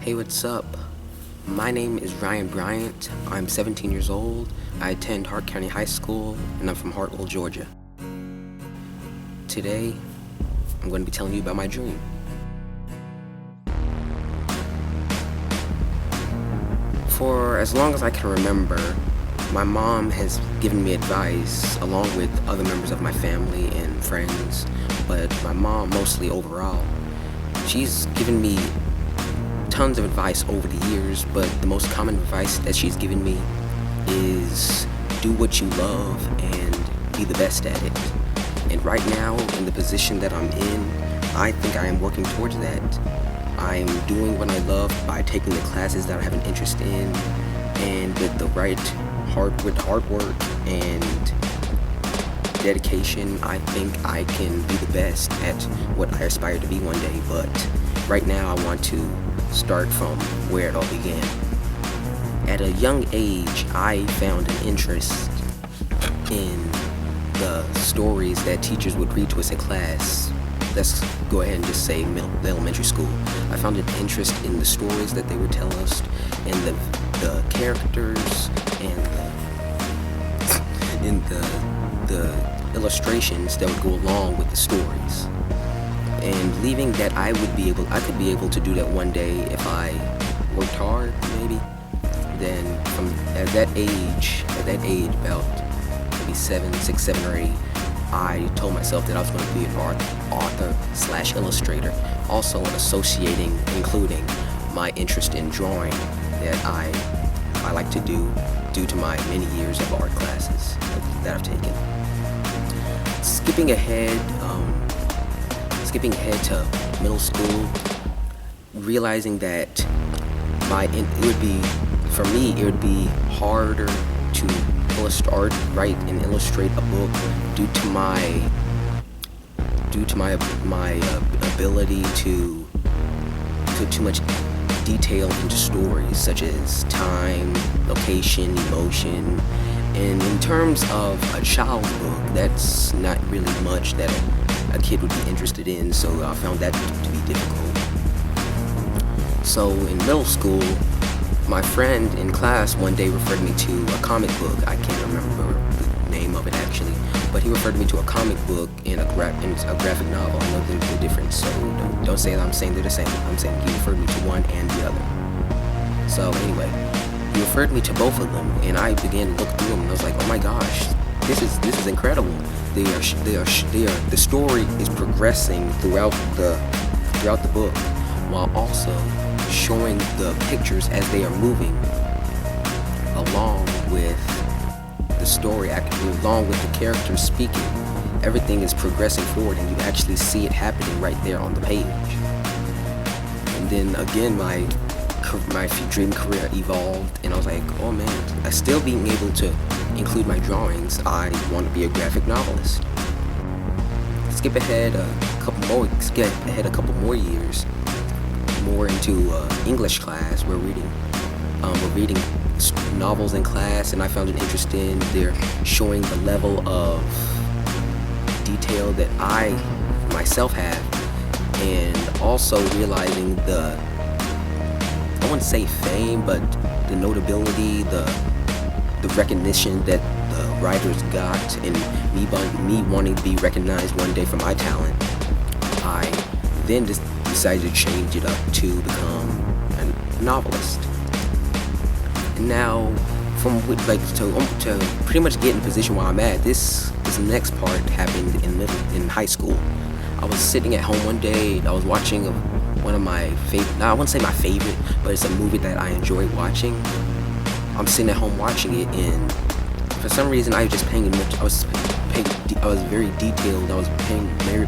Hey, what's up? My name is Bryant. I'm 17 years old. I attend Hart County High School, and I'm from Hartwell, Georgia. Today, I'm going to be telling you about my dream. For as long as I can remember, my mom has given me advice along with other members of my family and friends, but my mom mostly overall. She's given me tons of advice over the years, but the most common advice that she's given me is do what you love and be the best at it. And right now, in the position that I'm in, I think I am working towards that. I'm doing what I love by taking the classes that I have an interest in, and with hard work and dedication, I think I can be the best at what I aspire to be one day. But right now, I want to start from where it all began. At a young age, I found an interest in the stories that teachers would read to us in class. Let's go ahead and just say elementary school. I found an interest in the stories that they would tell us, and the characters and the illustrations that would go along with the stories. And believing that I could be able to do that one day if I worked hard, maybe. Then at that age, about maybe 6, 7, or 8, I told myself that I was going to be an author/illustrator, also including my interest in drawing that I like to do due to my many years of art classes that I've taken. Skipping ahead to middle school, realizing that it would be harder to write and illustrate a book due to my ability to put too much detail into stories such as time, location, emotion. And in terms of a child's book, that's not really much that a kid would be interested in, so I found that to be difficult. So in middle school, my friend in class one day referred me to a comic book. I can't remember the name of it actually, but he referred me to a comic book and a graphic novel. I know they're different, so don't say that I'm saying they're the same. I'm saying he referred me to one and the other. So anyway, he referred me to both of them, and I began to look through them, and I was like, oh my gosh, this is incredible. The story is progressing throughout the book, while also showing the pictures as they are moving along with the story, along with the characters speaking. Everything is progressing forward, and you actually see it happening right there on the page. And then again, my dream career evolved, and I was like, oh man, still being able to include my drawings, I want to be a graphic novelist. Skip ahead a couple more years, more into English class. We're reading novels in class, and I found it interesting. They're showing the level of detail that I myself have, and also realizing I wouldn't say fame, but the notability, the recognition that the writers got, and me wanting to be recognized one day for my talent. I then just decided to change it up to become a novelist. And now, to pretty much get in the position where I'm at, this next part happened in high school. I was sitting at home one day. I was watching one of my favorite. Now I wouldn't say my favorite, but it's a movie that I enjoy watching. I'm sitting at home watching it, and for some reason I was just paying much. I was very detailed. I was paying very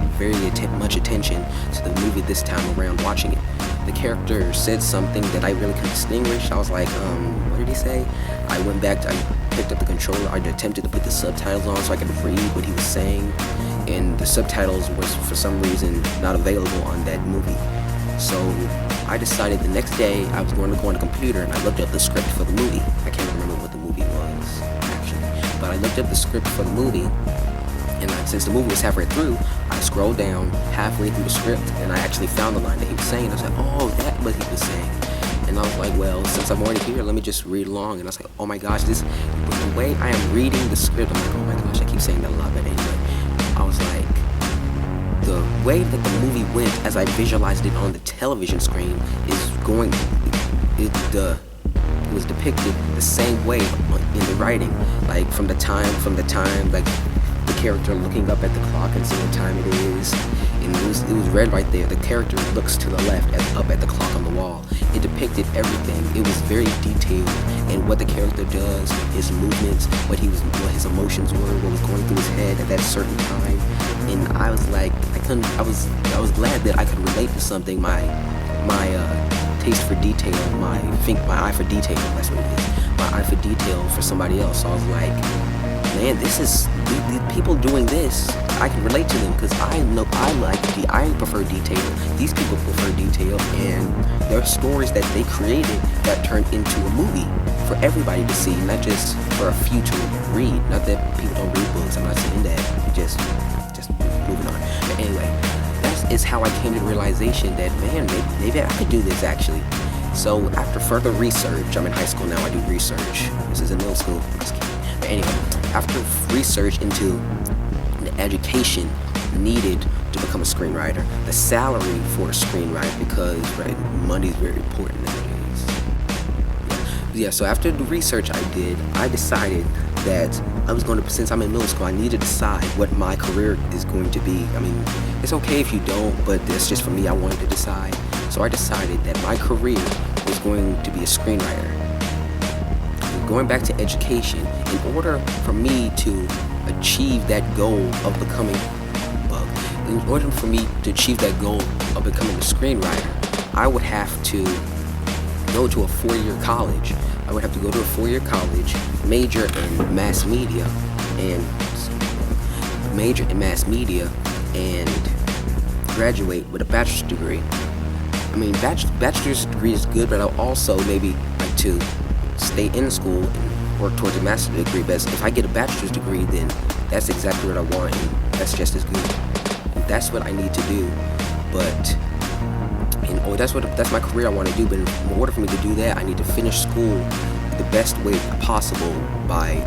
much attention to the movie this time around watching it. The character said something that I really couldn't distinguish. I was like, what did he say? I went back, I picked up the controller, I attempted to put the subtitles on so I could read what he was saying, and the subtitles was for some reason not available on that movie. So I decided the next day I was going to go on the computer, and I looked up the script for the movie. I can't remember what the movie was, actually, but I looked up the script for the movie, and since the movie was halfway through, I scrolled down halfway through the script, and I actually found the line that he was saying. I was like, oh, that's what he was saying. And I was like, well, since I'm already here, let me just read along. And I was like, oh my gosh, this the way I am reading the script, I'm like, oh my gosh, I keep saying that a lot, but anyway, I was like, the way that the movie went as I visualized it on the television screen is going, it was depicted the same way in the writing, like from the time, like the character looking up at the clock and seeing what time it is, and it was read right there. The character looks to the left, up at the clock on the wall. It depicted everything. It was very detailed, and what the character does, his movements, what his emotions were, what was going through his head at that certain time. And I was like, I was glad that I could relate to something. My taste for detail, my eye for detail. That's what it is. My eye for detail for somebody else. So I was like, man, this is the people doing this. I can relate to them because I prefer detail. These people prefer detail, and there are stories that they created that turned into a movie for everybody to see, not just for a few to read. Not that people don't read books. I'm not saying that. Just moving on. But anyway, that is how I came to the realization that, man, maybe I could do this actually. So after further research, I'm in high school now. I do research. This is in middle school. I'm just kidding. But anyway, after research into the education needed to become a screenwriter, the salary for a screenwriter, because money is very important nowadays. Yeah. So after the research I did, I decided that I was going to, since I'm in middle school, I need to decide what my career is going to be. I mean, it's okay if you don't, but it's just for me, I wanted to decide. So I decided that my career was going to be a screenwriter. Going back to education, in order for me to achieve that goal of becoming in order for me to achieve that goal of becoming a screenwriter, I would have to go to a 4-year college. I would have to go to a 4-year college, major in mass media, and graduate with a bachelor's degree. I mean, bachelor's degree is good, but I'll also maybe like to stay in school and work towards a master's degree. But if I get a bachelor's degree, then that's exactly what I want, and that's just as good. And that's what I need to do. But that's my career I want to do. But in order for me to do that, I need to finish school the best way possible by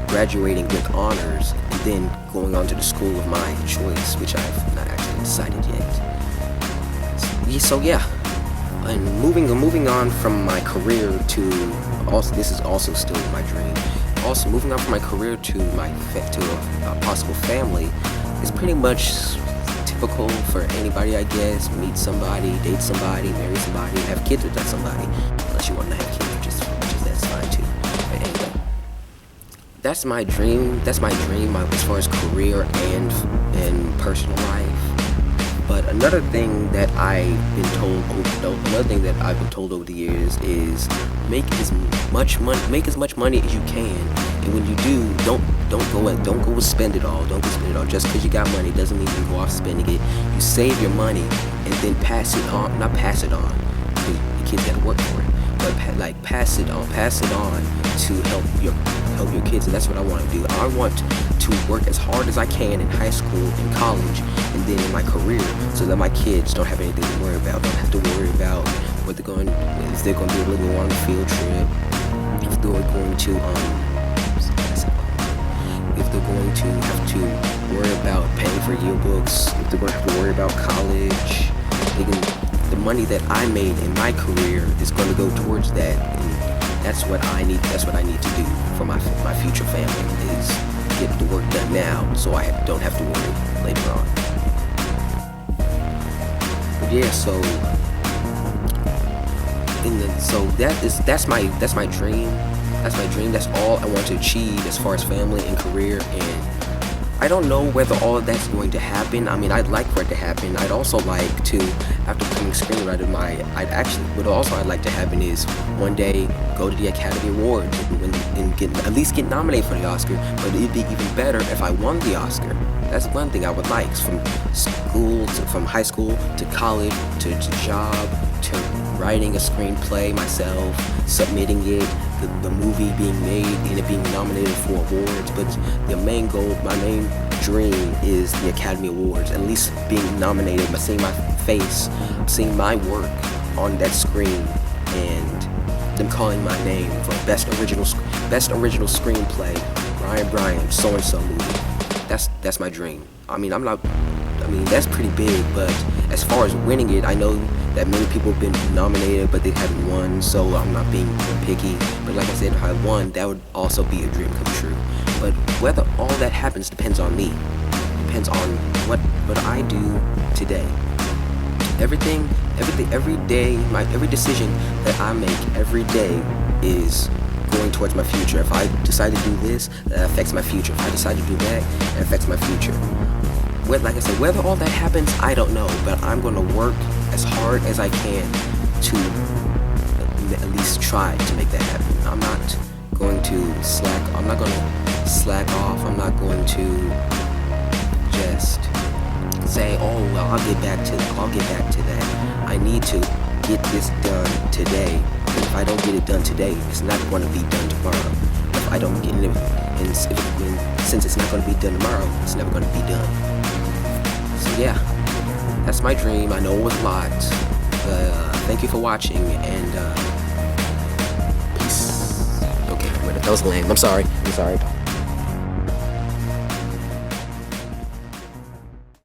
graduating with honors and then going on to the school of my choice, which I've not actually decided yet. So yeah. And moving on from my career to also, this is also still my dream. Also, moving on from my career to a possible family is pretty much typical for anybody, I guess. Meet somebody, date somebody, marry somebody, have kids with that somebody. Unless you want to have kids, which is that's fine too. But anyway, that's my dream. That's my dream as far as career and personal life. But another thing that I've been told over the years is make as much money as you can. And when you do, don't go spend it all. Don't go spend it all. Just because you got money doesn't mean you go off spending it. You save your money and then pass it on. Not pass it on, because your kids got to work for it. But pass it on to help your kids. And that's what I want to do. I want to work as hard as I can in high school, in college, and then in my career, so that my kids don't have anything to worry about. Don't have to worry about if they're going to be able to go on a field trip, if they're going to have to worry about paying for yearbooks, if they're going to have to worry about college. The money that I made in my career is going to go towards that, and that's what I need. That's what I need to do for my future family, is get the work done now, so I don't have to worry later on. But yeah, so that's my dream. That's my dream. That's all I want to achieve as far as family and career. And I don't know whether all of that's going to happen. I mean, I'd like for it to happen. I'd also like to, after becoming a screenwriter, I'd like to happen is one day go to the Academy Awards and at least get nominated for the Oscar. But it'd be even better if I won the Oscar. That's one thing I would like. From high school to college to job to writing a screenplay myself, submitting it, the movie being made, and it being nominated for awards. But the main goal, my main dream is the Academy Awards. At least being nominated, but seeing my face, seeing my work on that screen and them calling my name for best original screenplay, Bryant, so and so movie. That's my dream. That's pretty big, but as far as winning it, I know that many people have been nominated, but they haven't won, so I'm not being picky. But like I said, if I won, that would also be a dream come true. But whether all that happens depends on me. Depends on what I do today. Every day, every decision that I make every day is going towards my future. If I decide to do this, that affects my future. If I decide to do that, it affects my future. Like I said, whether all that happens, I don't know, but I'm going to work as hard as I can to at least try to make that happen. I'm not going to slack off. I'm not going to just say, oh well, I'll get back to that. I need to get this done today. And if I don't get it done today, it's not going to be done tomorrow. If I don't get it, since it's not going to be done tomorrow, it's never going to be done. So yeah, that's my dream. I know it was a lot. Thank you for watching, and peace. Okay, that was lame. I'm sorry.